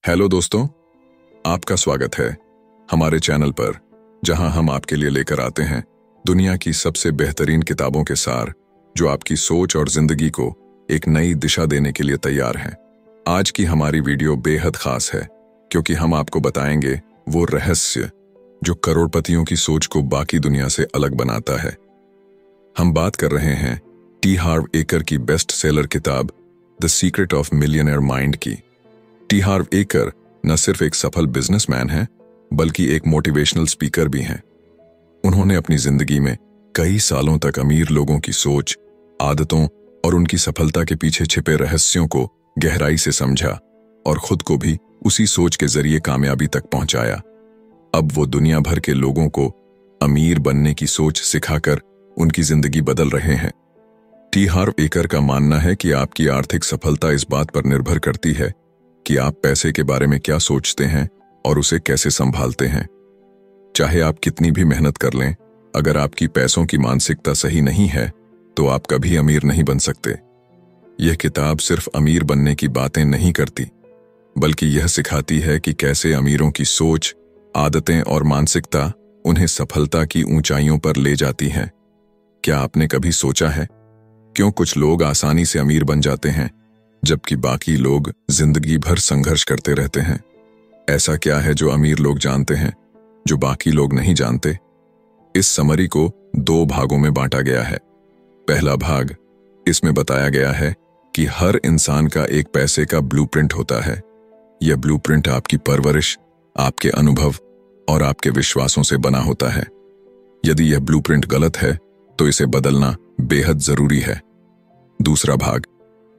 Hello दोस्तों, आपका स्वागत है हमारे चैनल पर, जहां हम आपके लिए लेकर आते हैं दुनिया की सबसे बेहतरीन किताबों के सार, जो आपकी सोच और जिंदगी को एक नई दिशा देने के लिए तैयार हैं। आज की हमारी वीडियो बेहद खास है, क्योंकि हम आपको बताएंगे वो रहस्य जो करोड़पतियों की सोच को बाकी दुनिया से अलग बनाता है। हम बात कर रहे हैं टी हार्व एकर की बेस्ट सेलर किताब the secret of millionaire mind की। टी हार्व एकर न सिर्फ एक सफल बिजनेसमैन हैं, बल्कि एक मोटिवेशनल स्पीकर भी हैं। उन्होंने अपनी जिंदगी में कई सालों तक अमीर लोगों की सोच, आदतों और उनकी सफलता के पीछे छिपे रहस्यों को गहराई से समझा और खुद को भी उसी सोच के जरिए कामयाबी तक पहुंचाया। अब वो दुनिया भर के लोगों को अमीर बनने की सोच सिखाकर उनकी जिंदगी बदल रहे हैं। टी हार्व एकर का मानना है कि आपकी आर्थिक सफलता इस बात पर निर्भर करती है कि आप पैसे के बारे में क्या सोचते हैं और उसे कैसे संभालते हैं। चाहे आप कितनी भी मेहनत कर लें, अगर आपकी पैसों की मानसिकता सही नहीं है तो आप कभी अमीर नहीं बन सकते। यह किताब सिर्फ अमीर बनने की बातें नहीं करती, बल्कि यह सिखाती है कि कैसे अमीरों की सोच, आदतें और मानसिकता उन्हें सफलता की ऊंचाइयों पर ले जाती हैं। क्या आपने कभी सोचा है क्यों कुछ लोग आसानी से अमीर बन जाते हैं जबकि बाकी लोग जिंदगी भर संघर्ष करते रहते हैं? ऐसा क्या है जो अमीर लोग जानते हैं जो बाकी लोग नहीं जानते? इस समरी को 2 भागों में बांटा गया है। पहला भाग, इसमें बताया गया है कि हर इंसान का एक पैसे का ब्लूप्रिंट होता है। यह ब्लूप्रिंट आपकी परवरिश, आपके अनुभव और आपके विश्वासों से बना होता है। यदि यह ब्लूप्रिंट गलत है तो इसे बदलना बेहद जरूरी है। दूसरा भाग,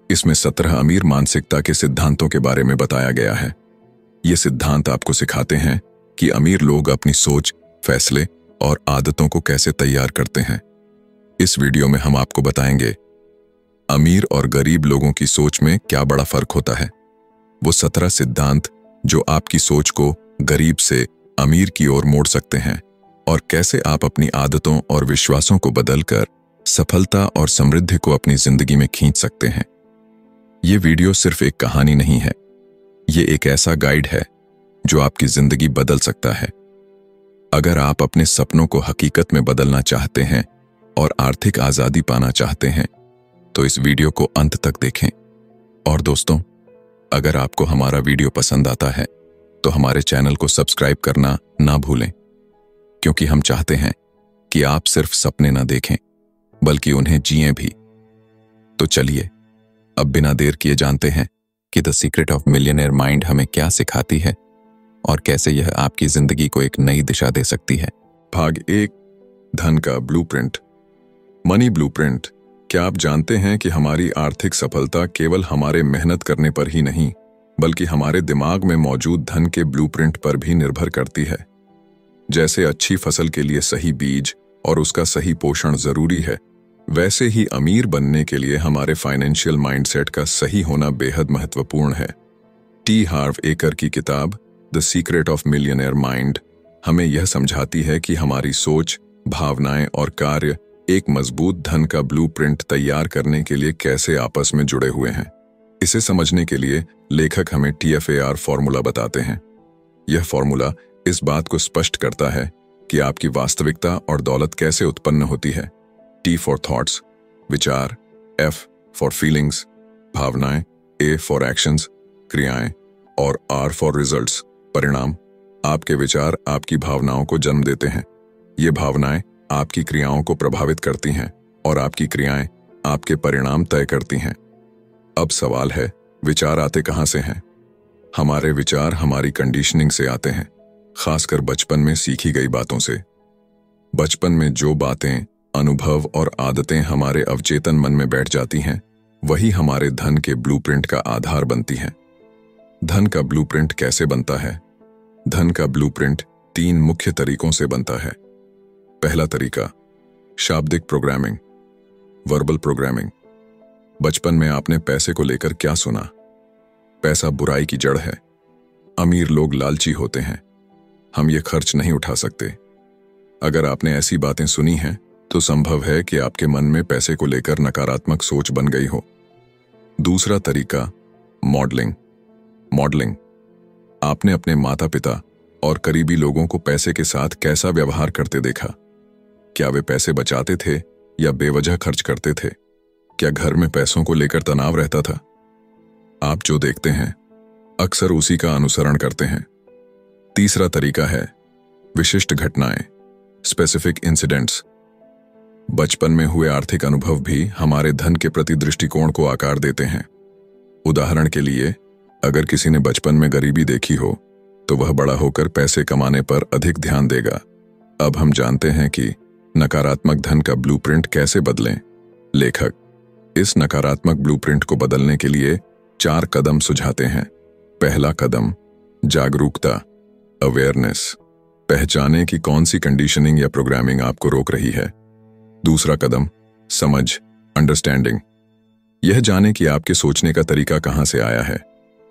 इसमें 17 अमीर मानसिकता के सिद्धांतों के बारे में बताया गया है। ये सिद्धांत आपको सिखाते हैं कि अमीर लोग अपनी सोच, फैसले और आदतों को कैसे तैयार करते हैं। इस वीडियो में हम आपको बताएंगे अमीर और गरीब लोगों की सोच में क्या बड़ा फर्क होता है, वो 17 सिद्धांत जो आपकी सोच को गरीब से अमीर की ओर मोड़ सकते हैं, और कैसे आप अपनी आदतों और विश्वासों को बदलकर सफलता और समृद्धि को अपनी जिंदगी में खींच सकते हैं। ये वीडियो सिर्फ एक कहानी नहीं है, ये एक ऐसा गाइड है जो आपकी जिंदगी बदल सकता है। अगर आप अपने सपनों को हकीकत में बदलना चाहते हैं और आर्थिक आजादी पाना चाहते हैं तो इस वीडियो को अंत तक देखें। और दोस्तों, अगर आपको हमारा वीडियो पसंद आता है तो हमारे चैनल को सब्सक्राइब करना ना भूलें, क्योंकि हम चाहते हैं कि आप सिर्फ सपने ना देखें बल्कि उन्हें जिएं भी। तो चलिए अब बिना देर किए जानते हैं कि the secret of millionaire mind हमें क्या सिखाती है और कैसे यह आपकी जिंदगी को एक नई दिशा दे सकती है। भाग 1, धन का ब्लूप्रिंट। Money blueprint. क्या आप जानते हैं कि हमारी आर्थिक सफलता केवल हमारे मेहनत करने पर ही नहीं, बल्कि हमारे दिमाग में मौजूद धन के ब्लूप्रिंट पर भी निर्भर करती है। जैसे अच्छी फसल के लिए सही बीज और उसका सही पोषण जरूरी है, वैसे ही अमीर बनने के लिए हमारे फाइनेंशियल माइंडसेट का सही होना बेहद महत्वपूर्ण है। टी हार्व एकर की किताब the secret of millionaire mind हमें यह समझाती है कि हमारी सोच, भावनाएं और कार्य एक मजबूत धन का ब्लूप्रिंट तैयार करने के लिए कैसे आपस में जुड़े हुए हैं। इसे समझने के लिए लेखक हमें TFAR फॉर्मूला बताते हैं। यह फॉर्मूला इस बात को स्पष्ट करता है कि आपकी वास्तविकता और दौलत कैसे उत्पन्न होती है। T फॉर थॉट्स, विचार, F फॉर फीलिंग्स, भावनाएं, A फॉर एक्शंस, क्रियाएं, और R फॉर रिजल्ट्स, परिणाम। आपके विचार आपकी भावनाओं को जन्म देते हैं, ये भावनाएं आपकी क्रियाओं को प्रभावित करती हैं और आपकी क्रियाएं आपके परिणाम तय करती हैं। अब सवाल है, विचार आते कहां से हैं? हमारे विचार हमारी कंडीशनिंग से आते हैं, खासकर बचपन में सीखी गई बातों से। बचपन में जो बातें, अनुभव और आदतें हमारे अवचेतन मन में बैठ जाती हैं, वही हमारे धन के ब्लूप्रिंट का आधार बनती हैं। धन का ब्लूप्रिंट कैसे बनता है? धन का ब्लूप्रिंट 3 मुख्य तरीकों से बनता है। पहला तरीका, शाब्दिक प्रोग्रामिंग, वर्बल प्रोग्रामिंग। बचपन में आपने पैसे को लेकर क्या सुना? पैसा बुराई की जड़ है, अमीर लोग लालची होते हैं, हम ये खर्च नहीं उठा सकते। अगर आपने ऐसी बातें सुनी हैं तो संभव है कि आपके मन में पैसे को लेकर नकारात्मक सोच बन गई हो। दूसरा तरीका, मॉडलिंग। आपने अपने माता पिता और करीबी लोगों को पैसे के साथ कैसा व्यवहार करते देखा? क्या वे पैसे बचाते थे या बेवजह खर्च करते थे? क्या घर में पैसों को लेकर तनाव रहता था? आप जो देखते हैं अक्सर उसी का अनुसरण करते हैं। तीसरा तरीका है विशिष्ट घटनाएं, स्पेसिफिक इंसिडेंट्स। बचपन में हुए आर्थिक अनुभव भी हमारे धन के प्रति दृष्टिकोण को आकार देते हैं। उदाहरण के लिए, अगर किसी ने बचपन में गरीबी देखी हो तो वह बड़ा होकर पैसे कमाने पर अधिक ध्यान देगा। अब हम जानते हैं कि नकारात्मक धन का ब्लूप्रिंट कैसे बदलें। लेखक इस नकारात्मक ब्लूप्रिंट को बदलने के लिए 4 कदम सुझाते हैं। पहला कदम, जागरूकता, अवेयरनेस। पहचानें कि कौन सी कंडीशनिंग या प्रोग्रामिंग आपको रोक रही है। दूसरा कदम, समझ, अंडरस्टैंडिंग। यह जाने कि आपके सोचने का तरीका कहां से आया है।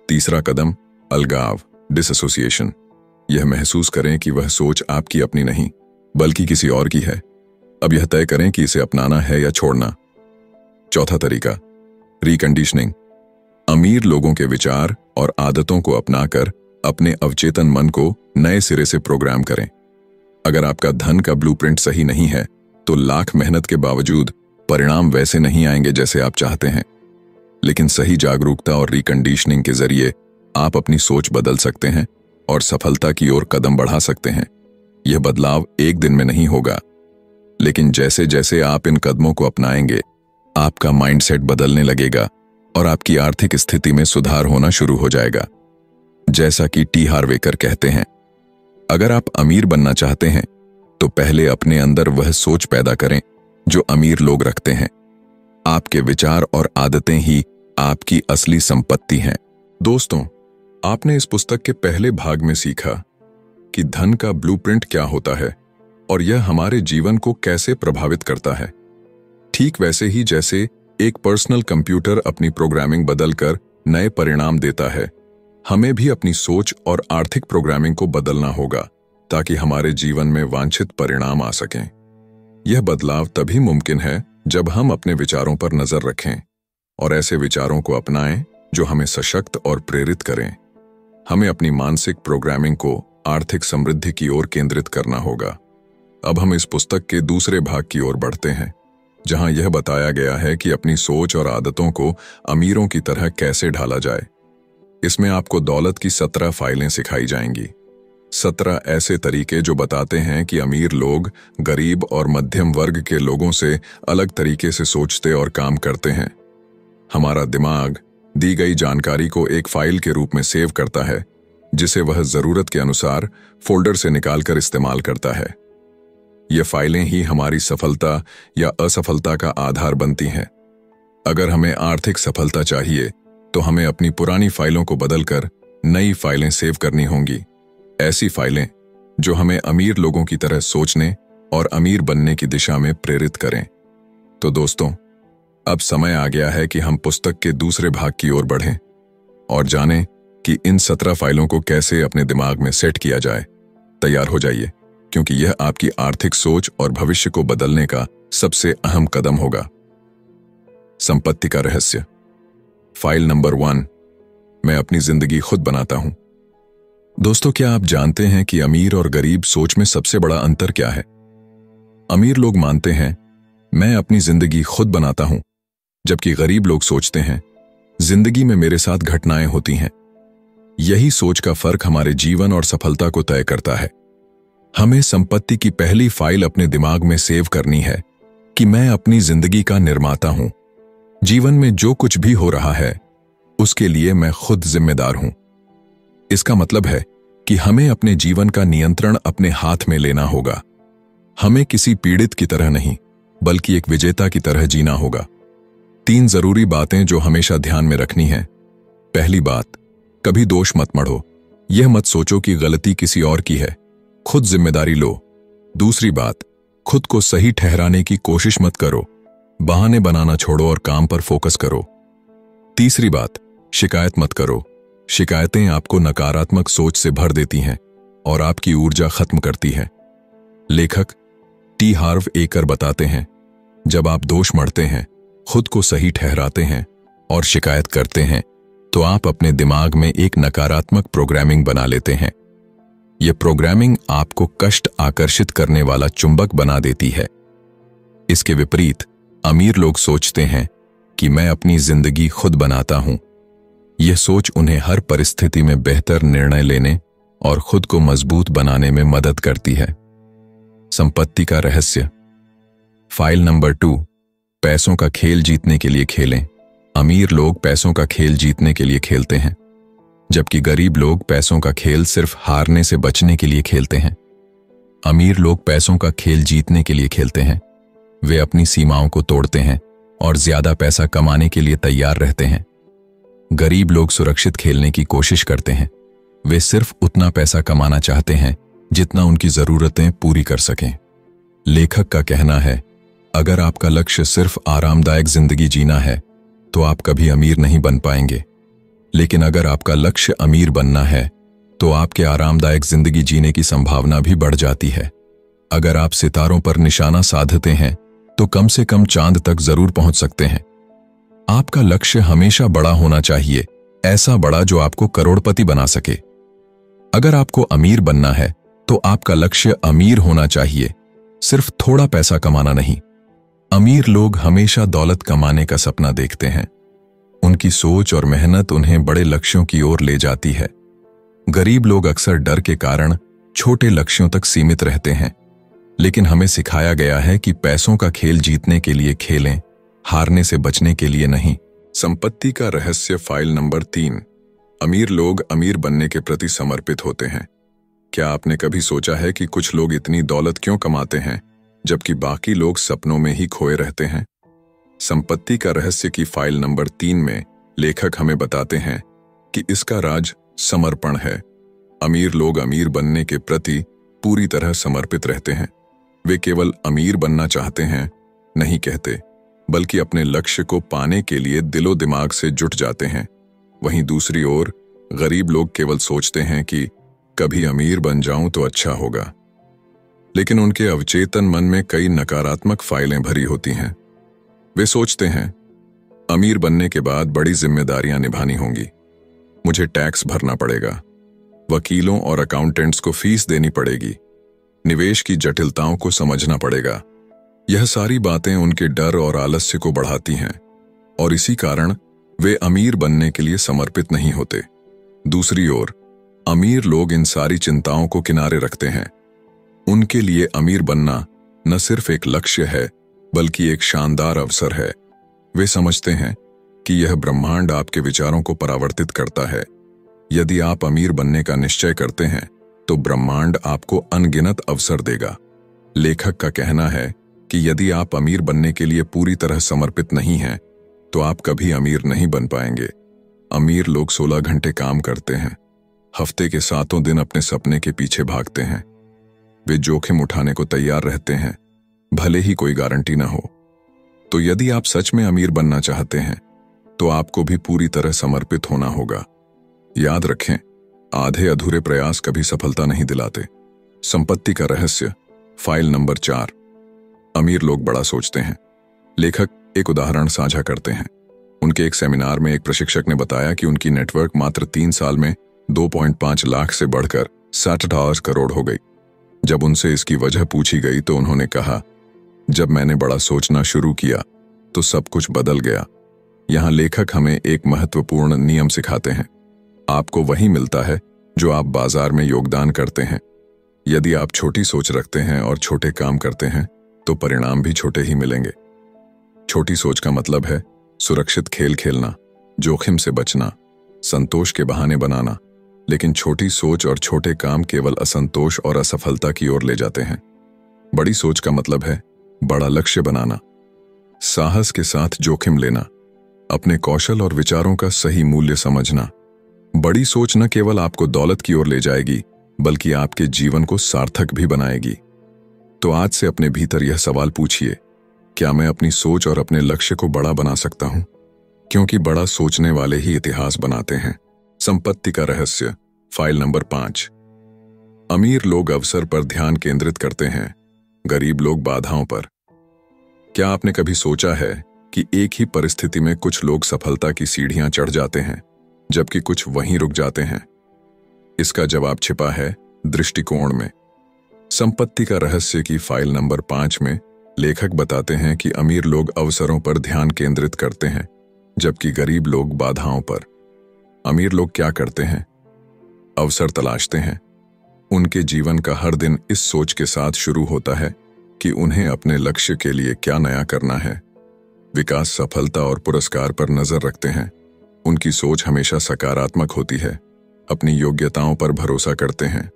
तीसरा कदम, अलगाव, डिसएसोसिएशन। यह महसूस करें कि वह सोच आपकी अपनी नहीं बल्कि किसी और की है। अब यह तय करें कि इसे अपनाना है या छोड़ना। चौथा तरीका, रिकंडीशनिंग। अमीर लोगों के विचार और आदतों को अपनाकर अपने अवचेतन मन को नए सिरे से प्रोग्राम करें। अगर आपका धन का ब्लूप्रिंट सही नहीं है तो लाख मेहनत के बावजूद परिणाम वैसे नहीं आएंगे जैसे आप चाहते हैं। लेकिन सही जागरूकता और रिकंडीशनिंग के जरिए आप अपनी सोच बदल सकते हैं और सफलता की ओर कदम बढ़ा सकते हैं। यह बदलाव एक दिन में नहीं होगा, लेकिन जैसे जैसे आप इन कदमों को अपनाएंगे, आपका माइंडसेट बदलने लगेगा और आपकी आर्थिक स्थिति में सुधार होना शुरू हो जाएगा। जैसा कि टी हार्वेकर कहते हैं, अगर आप अमीर बनना चाहते हैं तो पहले अपने अंदर वह सोच पैदा करें जो अमीर लोग रखते हैं। आपके विचार और आदतें ही आपकी असली संपत्ति हैं। दोस्तों, आपने इस पुस्तक के पहले भाग में सीखा कि धन का ब्लूप्रिंट क्या होता है और यह हमारे जीवन को कैसे प्रभावित करता है। ठीक वैसे ही जैसे एक पर्सनल कंप्यूटर अपनी प्रोग्रामिंग बदलकर नए परिणाम देता है, हमें भी अपनी सोच और आर्थिक प्रोग्रामिंग को बदलना होगा ताकि हमारे जीवन में वांछित परिणाम आ सकें। यह बदलाव तभी मुमकिन है जब हम अपने विचारों पर नजर रखें और ऐसे विचारों को अपनाएं जो हमें सशक्त और प्रेरित करें। हमें अपनी मानसिक प्रोग्रामिंग को आर्थिक समृद्धि की ओर केंद्रित करना होगा। अब हम इस पुस्तक के दूसरे भाग की ओर बढ़ते हैं, जहां यह बताया गया है कि अपनी सोच और आदतों को अमीरों की तरह कैसे ढाला जाए। इसमें आपको दौलत की 17 फाइलें सिखाई जाएंगी। 17 ऐसे तरीके जो बताते हैं कि अमीर लोग गरीब और मध्यम वर्ग के लोगों से अलग तरीके से सोचते और काम करते हैं। हमारा दिमाग दी गई जानकारी को एक फाइल के रूप में सेव करता है, जिसे वह जरूरत के अनुसार फोल्डर से निकालकर इस्तेमाल करता है। ये फाइलें ही हमारी सफलता या असफलता का आधार बनती हैं। अगर हमें आर्थिक सफलता चाहिए तो हमें अपनी पुरानी फाइलों को बदलकर नई फाइलें सेव करनी होंगी। ऐसी फाइलें जो हमें अमीर लोगों की तरह सोचने और अमीर बनने की दिशा में प्रेरित करें। तो दोस्तों, अब समय आ गया है कि हम पुस्तक के दूसरे भाग की ओर बढ़ें और जानें कि इन 17 फाइलों को कैसे अपने दिमाग में सेट किया जाए। तैयार हो जाइए, क्योंकि यह आपकी आर्थिक सोच और भविष्य को बदलने का सबसे अहम कदम होगा। संपत्ति का रहस्य। फाइल नंबर 1, मैं अपनी जिंदगी खुद बनाता हूं। दोस्तों, क्या आप जानते हैं कि अमीर और गरीब सोच में सबसे बड़ा अंतर क्या है? अमीर लोग मानते हैं मैं अपनी जिंदगी खुद बनाता हूं, जबकि गरीब लोग सोचते हैं जिंदगी में मेरे साथ घटनाएं होती हैं। यही सोच का फर्क हमारे जीवन और सफलता को तय करता है। हमें संपत्ति की पहली फाइल अपने दिमाग में सेव करनी है कि मैं अपनी जिंदगी का निर्माता हूं। जीवन में जो कुछ भी हो रहा है उसके लिए मैं खुद जिम्मेदार हूं। इसका मतलब है कि हमें अपने जीवन का नियंत्रण अपने हाथ में लेना होगा। हमें किसी पीड़ित की तरह नहीं, बल्कि एक विजेता की तरह जीना होगा। 3 जरूरी बातें जो हमेशा ध्यान में रखनी है। पहली बात, कभी दोष मत मढ़ो। यह मत सोचो कि गलती किसी और की है, खुद जिम्मेदारी लो। दूसरी बात, खुद को सही ठहराने की कोशिश मत करो, बहाने बनाना छोड़ो और काम पर फोकस करो। तीसरी बात, शिकायत मत करो। शिकायतें आपको नकारात्मक सोच से भर देती हैं और आपकी ऊर्जा खत्म करती है। लेखक टी हार्व एकर बताते हैं, जब आप दोष मढ़ते हैं, खुद को सही ठहराते हैं और शिकायत करते हैं, तो आप अपने दिमाग में एक नकारात्मक प्रोग्रामिंग बना लेते हैं। यह प्रोग्रामिंग आपको कष्ट आकर्षित करने वाला चुंबक बना देती है। इसके विपरीत अमीर लोग सोचते हैं कि मैं अपनी जिंदगी खुद बनाता हूं। यह सोच उन्हें हर परिस्थिति में बेहतर निर्णय लेने और खुद को मजबूत बनाने में मदद करती है। संपत्ति का रहस्य। फाइल नंबर 2, पैसों का खेल जीतने के लिए खेलें। अमीर लोग पैसों का खेल जीतने के लिए खेलते हैं, जबकि गरीब लोग पैसों का खेल सिर्फ हारने से बचने के लिए खेलते हैं। अमीर लोग पैसों का खेल जीतने के लिए खेलते हैं। वे अपनी सीमाओं को तोड़ते हैं और ज्यादा पैसा कमाने के लिए तैयार रहते हैं। गरीब लोग सुरक्षित खेलने की कोशिश करते हैं। वे सिर्फ उतना पैसा कमाना चाहते हैं जितना उनकी जरूरतें पूरी कर सकें। लेखक का कहना है, अगर आपका लक्ष्य सिर्फ आरामदायक जिंदगी जीना है तो आप कभी अमीर नहीं बन पाएंगे, लेकिन अगर आपका लक्ष्य अमीर बनना है तो आपके आरामदायक जिंदगी जीने की संभावना भी बढ़ जाती है। अगर आप सितारों पर निशाना साधते हैं तो कम से कम चांद तक जरूर पहुंच सकते हैं। आपका लक्ष्य हमेशा बड़ा होना चाहिए, ऐसा बड़ा जो आपको करोड़पति बना सके। अगर आपको अमीर बनना है तो आपका लक्ष्य अमीर होना चाहिए, सिर्फ थोड़ा पैसा कमाना नहीं। अमीर लोग हमेशा दौलत कमाने का सपना देखते हैं। उनकी सोच और मेहनत उन्हें बड़े लक्ष्यों की ओर ले जाती है। गरीब लोग अक्सर डर के कारण छोटे लक्ष्यों तक सीमित रहते हैं, लेकिन हमें सिखाया गया है कि पैसों का खेल जीतने के लिए खेलें, हारने से बचने के लिए नहीं। संपत्ति का रहस्य। फाइल नंबर 3, अमीर लोग अमीर बनने के प्रति समर्पित होते हैं। क्या आपने कभी सोचा है कि कुछ लोग इतनी दौलत क्यों कमाते हैं जबकि बाकी लोग सपनों में ही खोए रहते हैं? संपत्ति का रहस्य की फाइल नंबर 3 में लेखक हमें बताते हैं कि इसका राज समर्पण है। अमीर लोग अमीर बनने के प्रति पूरी तरह समर्पित रहते हैं। वे केवल अमीर बनना चाहते हैं नहीं कहते, बल्कि अपने लक्ष्य को पाने के लिए दिलो दिमाग से जुट जाते हैं। वहीं दूसरी ओर गरीब लोग केवल सोचते हैं कि कभी अमीर बन जाऊं तो अच्छा होगा, लेकिन उनके अवचेतन मन में कई नकारात्मक फाइलें भरी होती हैं। वे सोचते हैं, अमीर बनने के बाद बड़ी जिम्मेदारियां निभानी होंगी, मुझे टैक्स भरना पड़ेगा, वकीलों और अकाउंटेंट्स को फीस देनी पड़ेगी, निवेश की जटिलताओं को समझना पड़ेगा। यह सारी बातें उनके डर और आलस्य को बढ़ाती हैं और इसी कारण वे अमीर बनने के लिए समर्पित नहीं होते। दूसरी ओर अमीर लोग इन सारी चिंताओं को किनारे रखते हैं। उनके लिए अमीर बनना न सिर्फ एक लक्ष्य है बल्कि एक शानदार अवसर है। वे समझते हैं कि यह ब्रह्मांड आपके विचारों को परावर्तित करता है। यदि आप अमीर बनने का निश्चय करते हैं तो ब्रह्मांड आपको अनगिनत अवसर देगा। लेखक का कहना है कि यदि आप अमीर बनने के लिए पूरी तरह समर्पित नहीं हैं तो आप कभी अमीर नहीं बन पाएंगे। अमीर लोग 16 घंटे काम करते हैं, हफ्ते के 7 दिन अपने सपने के पीछे भागते हैं। वे जोखिम उठाने को तैयार रहते हैं, भले ही कोई गारंटी न हो। तो यदि आप सच में अमीर बनना चाहते हैं तो आपको भी पूरी तरह समर्पित होना होगा। याद रखें, आधे अधूरे प्रयास कभी सफलता नहीं दिलाते। संपत्ति का रहस्य। फाइल नंबर 4, अमीर लोग बड़ा सोचते हैं। लेखक एक उदाहरण साझा करते हैं। उनके एक सेमिनार में एक प्रशिक्षक ने बताया कि उनकी नेटवर्क मात्र 3 साल में 2.5 लाख से बढ़कर $60 करोड़ हो गई। जब उनसे इसकी वजह पूछी गई तो उन्होंने कहा, जब मैंने बड़ा सोचना शुरू किया तो सब कुछ बदल गया। यहाँ लेखक हमें एक महत्वपूर्ण नियम सिखाते हैं। आपको वही मिलता है जो आप बाजार में योगदान करते हैं। यदि आप छोटी सोच रखते हैं और छोटे काम करते हैं तो परिणाम भी छोटे ही मिलेंगे। छोटी सोच का मतलब है सुरक्षित खेल खेलना, जोखिम से बचना, संतोष के बहाने बनाना। लेकिन छोटी सोच और छोटे काम केवल असंतोष और असफलता की ओर ले जाते हैं। बड़ी सोच का मतलब है बड़ा लक्ष्य बनाना, साहस के साथ जोखिम लेना, अपने कौशल और विचारों का सही मूल्य समझना। बड़ी सोच न केवल आपको दौलत की ओर ले जाएगी बल्कि आपके जीवन को सार्थक भी बनाएगी। तो आज से अपने भीतर यह सवाल पूछिए, क्या मैं अपनी सोच और अपने लक्ष्य को बड़ा बना सकता हूं? क्योंकि बड़ा सोचने वाले ही इतिहास बनाते हैं। संपत्ति का रहस्य। फाइल नंबर 5, अमीर लोग अवसर पर ध्यान केंद्रित करते हैं, गरीब लोग बाधाओं पर। क्या आपने कभी सोचा है कि एक ही परिस्थिति में कुछ लोग सफलता की सीढ़ियां चढ़ जाते हैं जबकि कुछ वहीं रुक जाते हैं। इसका जवाब छिपा है दृष्टिकोण में। संपत्ति का रहस्य की फाइल नंबर 5 में लेखक बताते हैं कि अमीर लोग अवसरों पर ध्यान केंद्रित करते हैं, जबकि गरीब लोग बाधाओं पर। अमीर लोग क्या करते हैं? अवसर तलाशते हैं। उनके जीवन का हर दिन इस सोच के साथ शुरू होता है कि उन्हें अपने लक्ष्य के लिए क्या नया करना है। विकास, सफलता और पुरस्कार पर नजर रखते हैं। उनकी सोच हमेशा सकारात्मक होती है। अपनी योग्यताओं पर भरोसा करते हैं।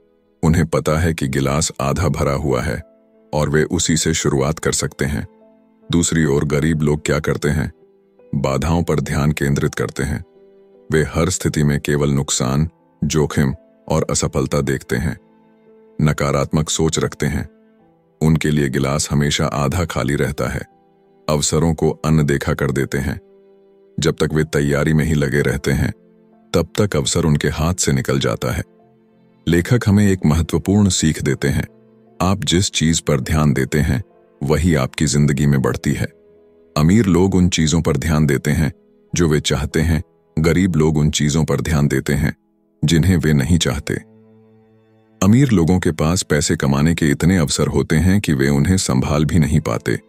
उन्हें पता है कि गिलास आधा भरा हुआ है और वे उसी से शुरुआत कर सकते हैं। दूसरी ओर गरीब लोग क्या करते हैं? बाधाओं पर ध्यान केंद्रित करते हैं। वे हर स्थिति में केवल नुकसान, जोखिम और असफलता देखते हैं। नकारात्मक सोच रखते हैं। उनके लिए गिलास हमेशा आधा खाली रहता है। अवसरों को अनदेखा कर देते हैं। जब तक वे तैयारी में ही लगे रहते हैं, तब तक अवसर उनके हाथ से निकल जाता है। लेखक हमें एक महत्वपूर्ण सीख देते हैं। आप जिस चीज पर ध्यान देते हैं, वही आपकी जिंदगी में बढ़ती है। अमीर लोग उन चीजों पर ध्यान देते हैं जो वे चाहते हैं। गरीब लोग उन चीजों पर ध्यान देते हैं जिन्हें वे नहीं चाहते। अमीर लोगों के पास पैसे कमाने के इतने अवसर होते हैं कि वे उन्हें संभाल भी नहीं पाते।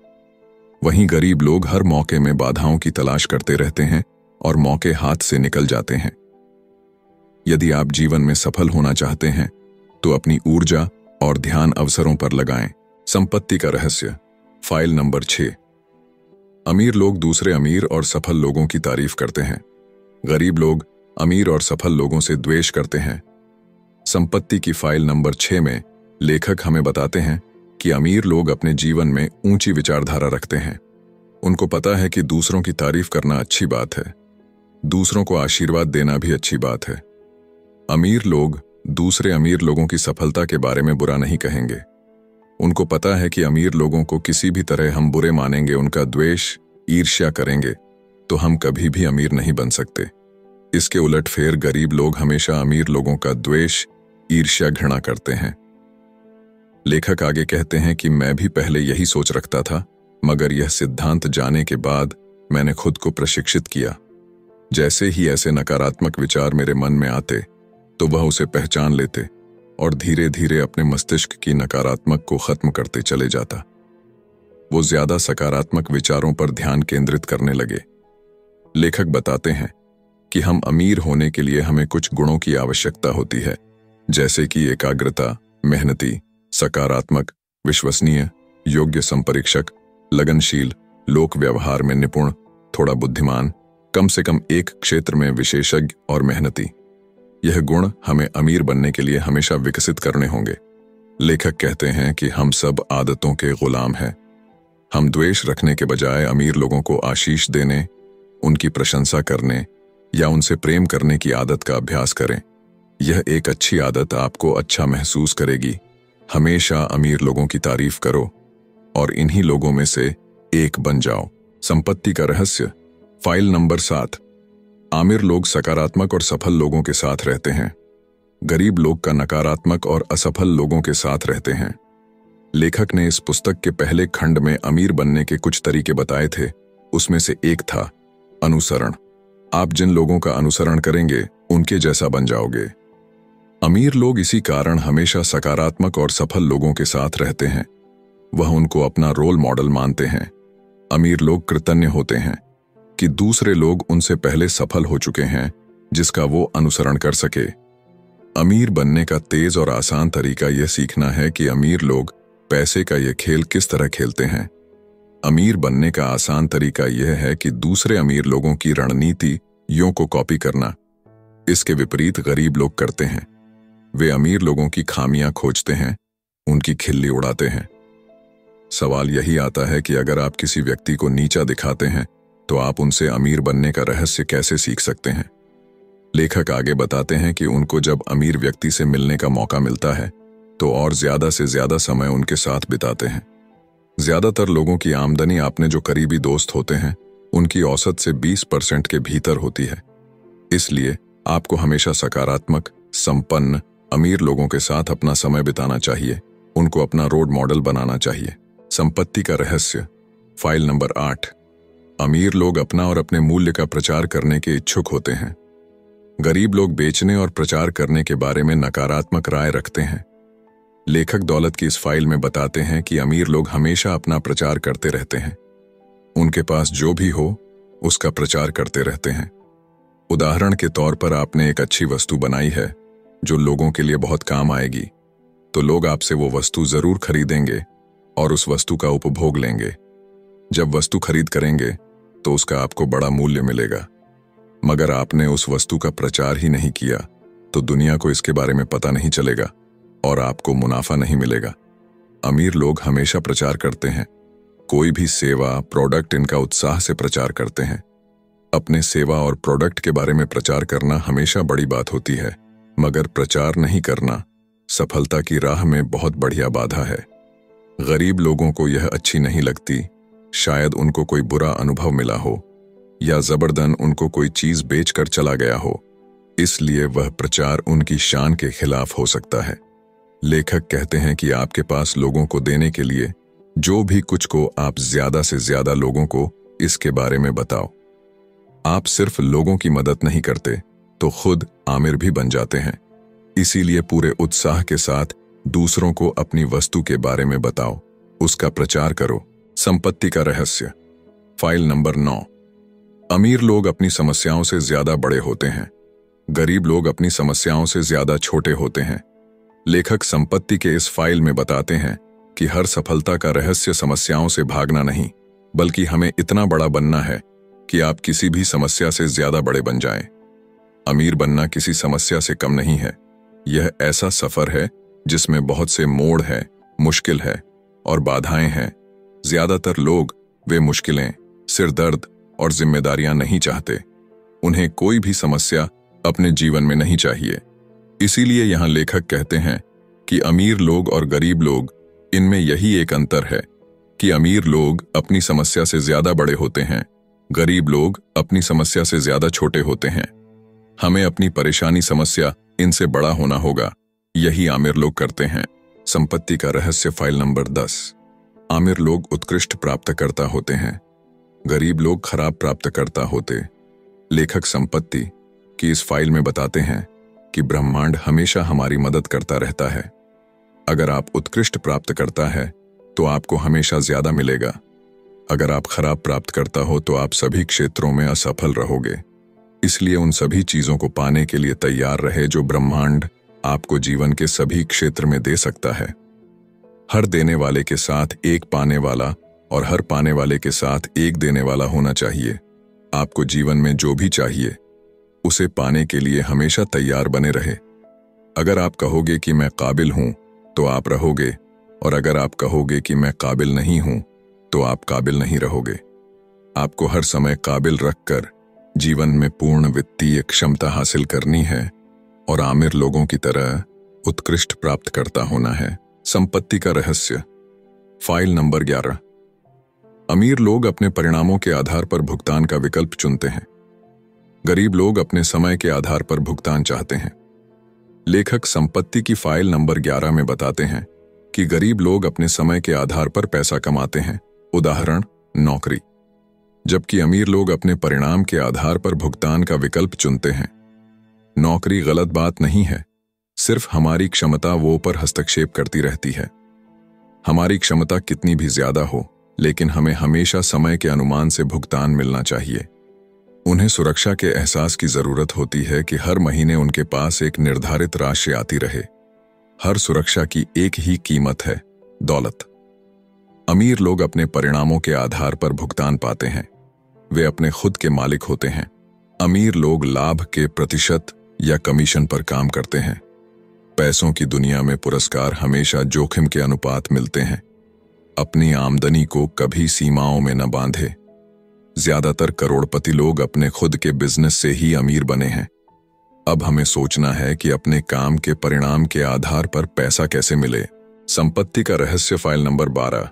वहीं गरीब लोग हर मौके में बाधाओं की तलाश करते रहते हैं और मौके हाथ से निकल जाते हैं। यदि आप जीवन में सफल होना चाहते हैं, तो अपनी ऊर्जा और ध्यान अवसरों पर लगाएं। संपत्ति का रहस्य, फाइल नंबर 6। अमीर लोग दूसरे अमीर और सफल लोगों की तारीफ करते हैं। गरीब लोग अमीर और सफल लोगों से द्वेष करते हैं। संपत्ति की फाइल नंबर 6 में लेखक हमें बताते हैं कि अमीर लोग अपने जीवन में ऊंची विचारधारा रखते हैं। उनको पता है कि दूसरों की तारीफ करना अच्छी बात है। दूसरों को आशीर्वाद देना भी अच्छी बात है। अमीर लोग दूसरे अमीर लोगों की सफलता के बारे में बुरा नहीं कहेंगे। उनको पता है कि अमीर लोगों को किसी भी तरह हम बुरे मानेंगे, उनका द्वेष, ईर्ष्या करेंगे, तो हम कभी भी अमीर नहीं बन सकते। इसके उलटफेर गरीब लोग हमेशा अमीर लोगों का द्वेष, ईर्ष्या, घृणा करते हैं। लेखक आगे कहते हैं कि मैं भी पहले यही सोच रखता था, मगर यह सिद्धांत जाने के बाद मैंने खुद को प्रशिक्षित किया। जैसे ही ऐसे नकारात्मक विचार मेरे मन में आते, तो वह उसे पहचान लेते और धीरे धीरे अपने मस्तिष्क की नकारात्मक को खत्म करते चले जाता। वो ज्यादा सकारात्मक विचारों पर ध्यान केंद्रित करने लगे। लेखक बताते हैं कि हम अमीर होने के लिए हमें कुछ गुणों की आवश्यकता होती है, जैसे कि एकाग्रता, मेहनती, सकारात्मक, विश्वसनीय, योग्य संपरीक्षक, लगनशील, लोक व्यवहार में निपुण, थोड़ा बुद्धिमान, कम से कम एक क्षेत्र में विशेषज्ञ और मेहनती। यह गुण हमें अमीर बनने के लिए हमेशा विकसित करने होंगे। लेखक कहते हैं कि हम सब आदतों के गुलाम हैं। हम द्वेष रखने के बजाय अमीर लोगों को आशीष देने, उनकी प्रशंसा करने या उनसे प्रेम करने की आदत का अभ्यास करें। यह एक अच्छी आदत आपको अच्छा महसूस करेगी। हमेशा अमीर लोगों की तारीफ करो और इन्हीं लोगों में से एक बन जाओ। संपत्ति का रहस्य, फाइल नंबर 7। आमिर लोग सकारात्मक और सफल लोगों के साथ रहते हैं। गरीब लोग का नकारात्मक और असफल लोगों के साथ रहते हैं। लेखक ने इस पुस्तक के पहले खंड में अमीर बनने के कुछ तरीके बताए थे। उसमें से एक था अनुसरण। आप जिन लोगों का अनुसरण करेंगे, उनके जैसा बन जाओगे। अमीर लोग इसी कारण हमेशा सकारात्मक और सफल लोगों के साथ रहते हैं। वह उनको अपना रोल मॉडल मानते हैं। अमीर लोग कृतज्ञ होते हैं कि दूसरे लोग उनसे पहले सफल हो चुके हैं, जिसका वो अनुसरण कर सके। अमीर बनने का तेज और आसान तरीका यह सीखना है कि अमीर लोग पैसे का यह खेल किस तरह खेलते हैं। अमीर बनने का आसान तरीका यह है कि दूसरे अमीर लोगों की रणनीतियों को कॉपी करना। इसके विपरीत गरीब लोग करते हैं। वे अमीर लोगों की खामियां खोजते हैं, उनकी खिल्ली उड़ाते हैं। सवाल यही आता है कि अगर आप किसी व्यक्ति को नीचा दिखाते हैं, तो आप उनसे अमीर बनने का रहस्य कैसे सीख सकते हैं। लेखक आगे बताते हैं कि उनको जब अमीर व्यक्ति से मिलने का मौका मिलता है, तो और ज्यादा से ज्यादा समय उनके साथ बिताते हैं। ज्यादातर लोगों की आमदनी अपने जो करीबी दोस्त होते हैं, उनकी औसत से 20% के भीतर होती है। इसलिए आपको हमेशा सकारात्मक, संपन्न, अमीर लोगों के साथ अपना समय बिताना चाहिए। उनको अपना रोल मॉडल बनाना चाहिए। संपत्ति का रहस्य, फाइल नंबर 8। अमीर लोग अपना और अपने मूल्य का प्रचार करने के इच्छुक होते हैं। गरीब लोग बेचने और प्रचार करने के बारे में नकारात्मक राय रखते हैं। लेखक दौलत की इस फाइल में बताते हैं कि अमीर लोग हमेशा अपना प्रचार करते रहते हैं। उनके पास जो भी हो उसका प्रचार करते रहते हैं। उदाहरण के तौर पर आपने एक अच्छी वस्तु बनाई है जो लोगों के लिए बहुत काम आएगी, तो लोग आपसे वो वस्तु जरूर खरीदेंगे और उस वस्तु का उपभोग लेंगे। जब वस्तु खरीद करेंगे तो उसका आपको बड़ा मूल्य मिलेगा। मगर आपने उस वस्तु का प्रचार ही नहीं किया तो दुनिया को इसके बारे में पता नहीं चलेगा और आपको मुनाफा नहीं मिलेगा। अमीर लोग हमेशा प्रचार करते हैं। कोई भी सेवा, प्रोडक्ट इनका उत्साह से प्रचार करते हैं। अपने सेवा और प्रोडक्ट के बारे में प्रचार करना हमेशा बड़ी बात होती है, मगर प्रचार नहीं करना सफलता की राह में बहुत बढ़िया बाधा है। गरीब लोगों को यह अच्छी नहीं लगती। शायद उनको कोई बुरा अनुभव मिला हो या जबरदन उनको कोई चीज बेचकर चला गया हो, इसलिए वह प्रचार उनकी शान के खिलाफ हो सकता है। लेखक कहते हैं कि आपके पास लोगों को देने के लिए जो भी कुछ को आप ज्यादा से ज्यादा लोगों को इसके बारे में बताओ। आप सिर्फ लोगों की मदद नहीं करते तो खुद आमिर भी बन जाते हैं। इसीलिए पूरे उत्साह के साथ दूसरों को अपनी वस्तु के बारे में बताओ, उसका प्रचार करो। संपत्ति का रहस्य, फाइल नंबर 9। अमीर लोग अपनी समस्याओं से ज्यादा बड़े होते हैं। गरीब लोग अपनी समस्याओं से ज्यादा छोटे होते हैं। लेखक संपत्ति के इस फाइल में बताते हैं कि हर सफलता का रहस्य समस्याओं से भागना नहीं, बल्कि हमें इतना बड़ा बनना है कि आप किसी भी समस्या से ज्यादा बड़े बन जाएं। अमीर बनना किसी समस्या से कम नहीं है। यह ऐसा सफर है जिसमें बहुत से मोड़ हैं, मुश्किल है और बाधाएं हैं। ज्यादातर लोग वे मुश्किलें, सिरदर्द और जिम्मेदारियां नहीं चाहते। उन्हें कोई भी समस्या अपने जीवन में नहीं चाहिए। इसीलिए यहां लेखक कहते हैं कि अमीर लोग और गरीब लोग, इनमें यही एक अंतर है कि अमीर लोग अपनी समस्या से ज्यादा बड़े होते हैं, गरीब लोग अपनी समस्या से ज्यादा छोटे होते हैं। हमें अपनी परेशानी, समस्या इनसे बड़ा होना होगा। यही आमिर लोग करते हैं। संपत्ति का रहस्य, फाइल नंबर 10। आमिर लोग उत्कृष्ट प्राप्तकर्ता होते हैं, गरीब लोग खराब प्राप्तकर्ता होते। लेखक संपत्ति की इस फाइल में बताते हैं कि ब्रह्मांड हमेशा हमारी मदद करता रहता है। अगर आप उत्कृष्ट प्राप्तकर्ता है तो आपको हमेशा ज्यादा मिलेगा। अगर आप खराब प्राप्तकर्ता हो तो आप सभी क्षेत्रों में असफल रहोगे। इसलिए उन सभी चीजों को पाने के लिए तैयार रहे जो ब्रह्मांड आपको जीवन के सभी क्षेत्र में दे सकता है। हर देने वाले के साथ एक पाने वाला और हर पाने वाले के साथ एक देने वाला होना चाहिए। आपको जीवन में जो भी चाहिए उसे पाने के लिए हमेशा तैयार बने रहे। अगर आप कहोगे कि मैं काबिल हूं तो आप रहोगे, और अगर आप कहोगे कि मैं काबिल नहीं हूं तो आप काबिल नहीं रहोगे। आपको हर समय काबिल रखकर जीवन में पूर्ण वित्तीय क्षमता हासिल करनी है और आमिर लोगों की तरह उत्कृष्ट प्राप्तकर्ता होना है। संपत्ति का रहस्य, फाइल नंबर 11। अमीर लोग अपने परिणामों के आधार पर भुगतान का विकल्प चुनते हैं, गरीब लोग अपने समय के आधार पर भुगतान चाहते हैं। लेखक संपत्ति की फाइल नंबर 11 में बताते हैं कि गरीब लोग अपने समय के आधार पर पैसा कमाते हैं, उदाहरण नौकरी, जबकि अमीर लोग अपने परिणाम के आधार पर भुगतान का विकल्प चुनते हैं। नौकरी गलत बात नहीं है, सिर्फ हमारी क्षमता वो पर हस्तक्षेप करती रहती है। हमारी क्षमता कितनी भी ज्यादा हो, लेकिन हमें हमेशा समय के अनुमान से भुगतान मिलना चाहिए। उन्हें सुरक्षा के एहसास की जरूरत होती है कि हर महीने उनके पास एक निर्धारित राशि आती रहे। हर सुरक्षा की एक ही कीमत है, दौलत। अमीर लोग अपने परिणामों के आधार पर भुगतान पाते हैं। वे अपने खुद के मालिक होते हैं। अमीर लोग लाभ के प्रतिशत या कमीशन पर काम करते हैं। पैसों की दुनिया में पुरस्कार हमेशा जोखिम के अनुपात मिलते हैं। अपनी आमदनी को कभी सीमाओं में न बांधे। ज्यादातर करोड़पति लोग अपने खुद के बिजनेस से ही अमीर बने हैं। अब हमें सोचना है कि अपने काम के परिणाम के आधार पर पैसा कैसे मिले। संपत्ति का रहस्य, फाइल नंबर 12।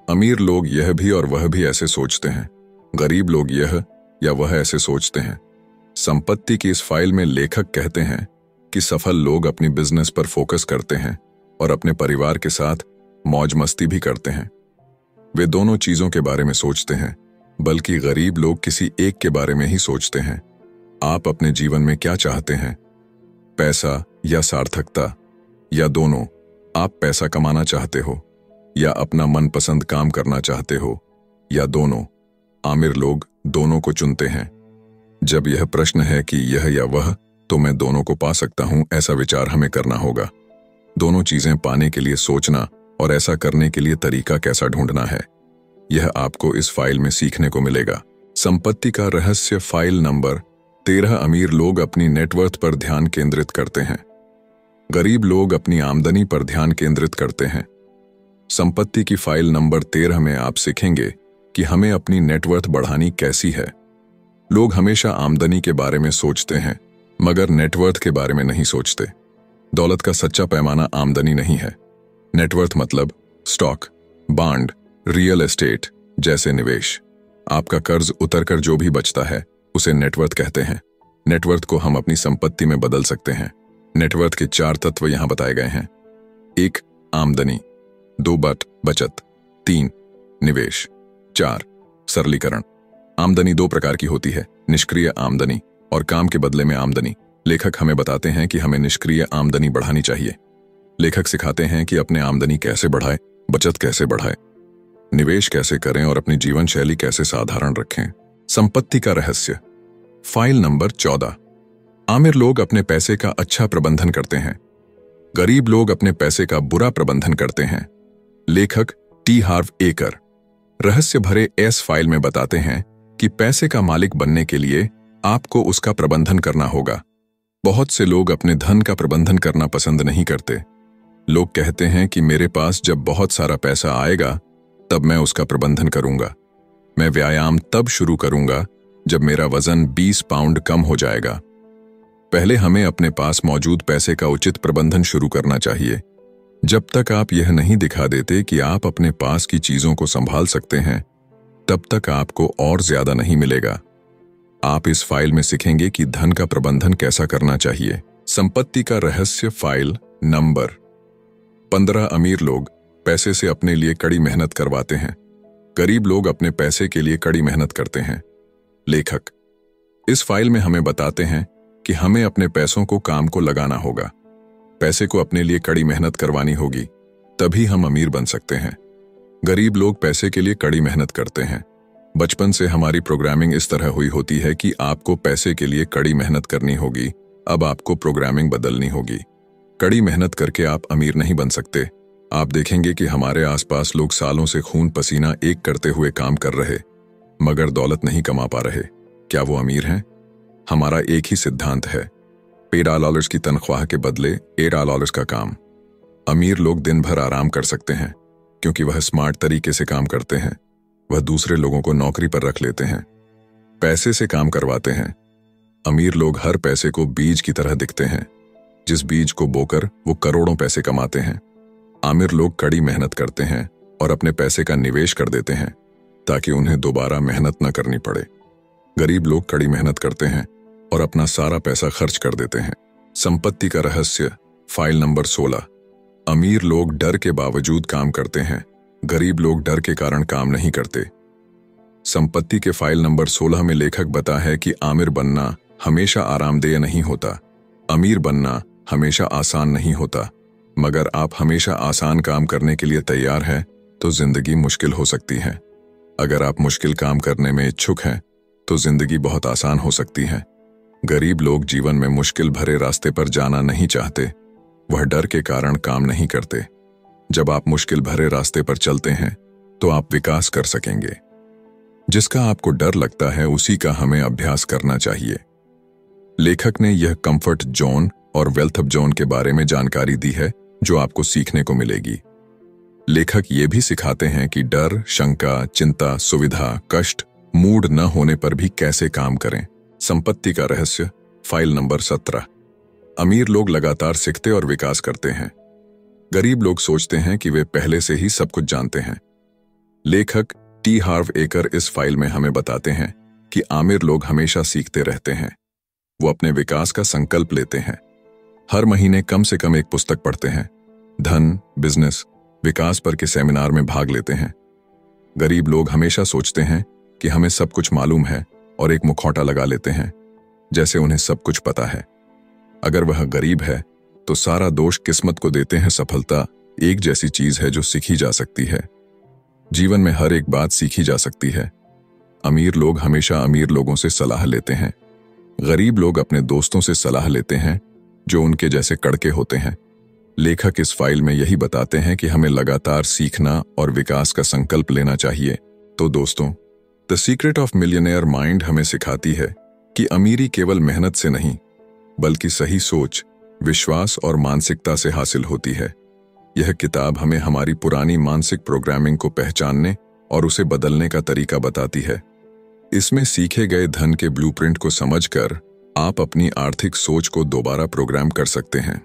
अमीर लोग यह भी और वह भी ऐसे सोचते हैं, गरीब लोग यह या वह ऐसे सोचते हैं। संपत्ति की इस फाइल में लेखक कहते हैं कि सफल लोग अपनी बिजनेस पर फोकस करते हैं और अपने परिवार के साथ मौज मस्ती भी करते हैं। वे दोनों चीजों के बारे में सोचते हैं, बल्कि गरीब लोग किसी एक के बारे में ही सोचते हैं। आप अपने जीवन में क्या चाहते हैं? पैसा या सार्थकता, या दोनों? आप पैसा कमाना चाहते हो या अपना मनपसंद काम करना चाहते हो, या दोनों? आमिर लोग दोनों को चुनते हैं। जब यह प्रश्न है कि यह या वह, तो मैं दोनों को पा सकता हूं, ऐसा विचार हमें करना होगा। दोनों चीजें पाने के लिए सोचना और ऐसा करने के लिए तरीका कैसा ढूंढना है, यह आपको इस फाइल में सीखने को मिलेगा। संपत्ति का रहस्य, फाइल नंबर 13। अमीर लोग अपनी नेटवर्थ पर ध्यान केंद्रित करते हैं, गरीब लोग अपनी आमदनी पर ध्यान केंद्रित करते हैं। संपत्ति की फाइल नंबर 13 में आप सीखेंगे कि हमें अपनी नेटवर्थ बढ़ानी कैसी है। लोग हमेशा आमदनी के बारे में सोचते हैं, मगर नेटवर्थ के बारे में नहीं सोचते। दौलत का सच्चा पैमाना आमदनी नहीं है। नेटवर्थ मतलब स्टॉक, बॉन्ड, रियल एस्टेट जैसे निवेश। आपका कर्ज उतरकर जो भी बचता है उसे नेटवर्थ कहते हैं। नेटवर्थ को हम अपनी संपत्ति में बदल सकते हैं। नेटवर्थ के 4 तत्व यहां बताए गए हैं। 1. आमदनी, 2. बचत, 3. निवेश, 4. सरलीकरण। आमदनी 2 प्रकार की होती है, निष्क्रिय आमदनी और काम के बदले में आमदनी। लेखक हमें बताते हैं कि हमें निष्क्रिय आमदनी बढ़ानी चाहिए। लेखक सिखाते हैं कि अपने आमदनी कैसे बढ़ाएं, बचत कैसे बढ़ाएं, निवेश कैसे करें और अपनी जीवन शैली कैसे साधारण रखें। संपत्ति का रहस्य, फाइल नंबर 14। आमिर लोग अपने पैसे का अच्छा प्रबंधन करते हैं, गरीब लोग अपने पैसे का बुरा प्रबंधन करते हैं। लेखक टी हार्व एकर रहस्य भरे इस फाइल में बताते हैं कि पैसे का मालिक बनने के लिए आपको उसका प्रबंधन करना होगा। बहुत से लोग अपने धन का प्रबंधन करना पसंद नहीं करते। लोग कहते हैं कि मेरे पास जब बहुत सारा पैसा आएगा तब मैं उसका प्रबंधन करूंगा। मैं व्यायाम तब शुरू करूंगा जब मेरा वजन 20 पाउंड कम हो जाएगा। पहले हमें अपने पास मौजूद पैसे का उचित प्रबंधन शुरू करना चाहिए। जब तक आप यह नहीं दिखा देते कि आप अपने पास की चीजों को संभाल सकते हैं, तब तक आपको और ज्यादा नहीं मिलेगा। आप इस फाइल में सीखेंगे कि धन का प्रबंधन कैसा करना चाहिए। संपत्ति का रहस्य, फाइल नंबर 15। अमीर लोग पैसे से अपने लिए कड़ी मेहनत करवाते हैं, गरीब लोग अपने पैसे के लिए कड़ी मेहनत करते हैं। लेखक इस फाइल में हमें बताते हैं कि हमें अपने पैसों को काम को लगाना होगा। पैसे को अपने लिए कड़ी मेहनत करवानी होगी, तभी हम अमीर बन सकते हैं। गरीब लोग पैसे के लिए कड़ी मेहनत करते हैं। बचपन से हमारी प्रोग्रामिंग इस तरह हुई होती है कि आपको पैसे के लिए कड़ी मेहनत करनी होगी। अब आपको प्रोग्रामिंग बदलनी होगी। कड़ी मेहनत करके आप अमीर नहीं बन सकते। आप देखेंगे कि हमारे आसपास लोग सालों से खून पसीना एक करते हुए काम कर रहे, मगर दौलत नहीं कमा पा रहे। क्या वो अमीर हैं? हमारा एक ही सिद्धांत है, $8 की तनख्वाह के बदले $8 का काम। अमीर लोग दिन भर आराम कर सकते हैं क्योंकि वह स्मार्ट तरीके से काम करते हैं। वह दूसरे लोगों को नौकरी पर रख लेते हैं, पैसे से काम करवाते हैं। अमीर लोग हर पैसे को बीज की तरह दिखते हैं, जिस बीज को बोकर वो करोड़ों पैसे कमाते हैं। आमिर लोग कड़ी मेहनत करते हैं और अपने पैसे का निवेश कर देते हैं ताकि उन्हें दोबारा मेहनत न करनी पड़े। गरीब लोग कड़ी मेहनत करते हैं और अपना सारा पैसा खर्च कर देते हैं। संपत्ति का रहस्य, फाइल नंबर 16। अमीर लोग डर के बावजूद काम करते हैं, गरीब लोग डर के कारण काम नहीं करते। संपत्ति के फाइल नंबर 16 में लेखक बता है कि आमिर बनना हमेशा आरामदेह नहीं होता, अमीर बनना हमेशा आसान नहीं होता। मगर आप हमेशा आसान काम करने के लिए तैयार हैं तो जिंदगी मुश्किल हो सकती है। अगर आप मुश्किल काम करने में इच्छुक हैं तो जिंदगी बहुत आसान हो सकती है। गरीब लोग जीवन में मुश्किल भरे रास्ते पर जाना नहीं चाहते, वह डर के कारण काम नहीं करते। जब आप मुश्किल भरे रास्ते पर चलते हैं तो आप विकास कर सकेंगे। जिसका आपको डर लगता है उसी का हमें अभ्यास करना चाहिए। लेखक ने यह कंफर्ट जोन और वेल्थ जोन के बारे में जानकारी दी है जो आपको सीखने को मिलेगी। लेखक ये भी सिखाते हैं कि डर, शंका, चिंता, सुविधा, कष्ट, मूड न होने पर भी कैसे काम करें। संपत्ति का रहस्य, फाइल नंबर 17। अमीर लोग लगातार सीखते और विकास करते हैं, गरीब लोग सोचते हैं कि वे पहले से ही सब कुछ जानते हैं। लेखक टी हार्व एकर इस फाइल में हमें बताते हैं कि आमिर लोग हमेशा सीखते रहते हैं। वो अपने विकास का संकल्प लेते हैं, हर महीने कम से कम एक पुस्तक पढ़ते हैं, धन, बिजनेस, विकास पर के सेमिनार में भाग लेते हैं। गरीब लोग हमेशा सोचते हैं कि हमें सब कुछ मालूम है और एक मुखौटा लगा लेते हैं। जैसे उन्हें सब कुछ पता है। अगर वह गरीब है तो सारा दोष किस्मत को देते हैं। सफलता एक जैसी चीज है जो सीखी जा सकती है। जीवन में हर एक बात सीखी जा सकती है। अमीर लोग हमेशा अमीर लोगों से सलाह लेते हैं। गरीब लोग अपने दोस्तों से सलाह लेते हैं जो उनके जैसे कड़के होते हैं। लेखक इस फाइल में यही बताते हैं कि हमें लगातार सीखना और विकास का संकल्प लेना चाहिए। तो दोस्तों, the secret of millionaire mind हमें सिखाती है कि अमीरी केवल मेहनत से नहीं, बल्कि सही सोच, विश्वास और मानसिकता से हासिल होती है। यह किताब हमें हमारी पुरानी मानसिक प्रोग्रामिंग को पहचानने और उसे बदलने का तरीका बताती है। इसमें सीखे गए धन के ब्लूप्रिंट को समझकर आप अपनी आर्थिक सोच को दोबारा प्रोग्राम कर सकते हैं।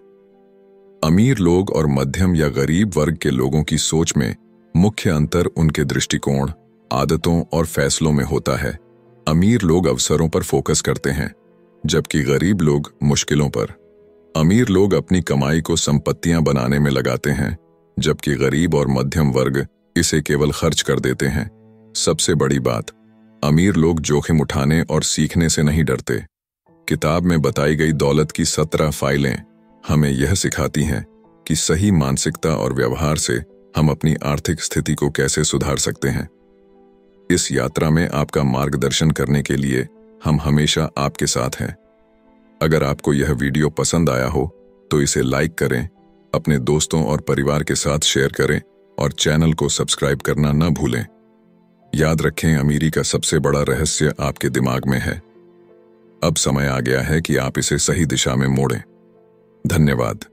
अमीर लोग और मध्यम या गरीब वर्ग के लोगों की सोच में मुख्य अंतर उनके दृष्टिकोण, आदतों और फैसलों में होता है। अमीर लोग अवसरों पर फोकस करते हैं, जबकि गरीब लोग मुश्किलों पर। अमीर लोग अपनी कमाई को संपत्तियां बनाने में लगाते हैं, जबकि गरीब और मध्यम वर्ग इसे केवल खर्च कर देते हैं। सबसे बड़ी बात, अमीर लोग जोखिम उठाने और सीखने से नहीं डरते। किताब में बताई गई दौलत की 17 फाइलें हमें यह सिखाती हैं कि सही मानसिकता और व्यवहार से हम अपनी आर्थिक स्थिति को कैसे सुधार सकते हैं। इस यात्रा में आपका मार्गदर्शन करने के लिए हम हमेशा आपके साथ हैं। अगर आपको यह वीडियो पसंद आया हो तो इसे लाइक करें, अपने दोस्तों और परिवार के साथ शेयर करें और चैनल को सब्सक्राइब करना न भूलें। याद रखें, अमीरी का सबसे बड़ा रहस्य आपके दिमाग में है। अब समय आ गया है कि आप इसे सही दिशा में मोड़ें। धन्यवाद।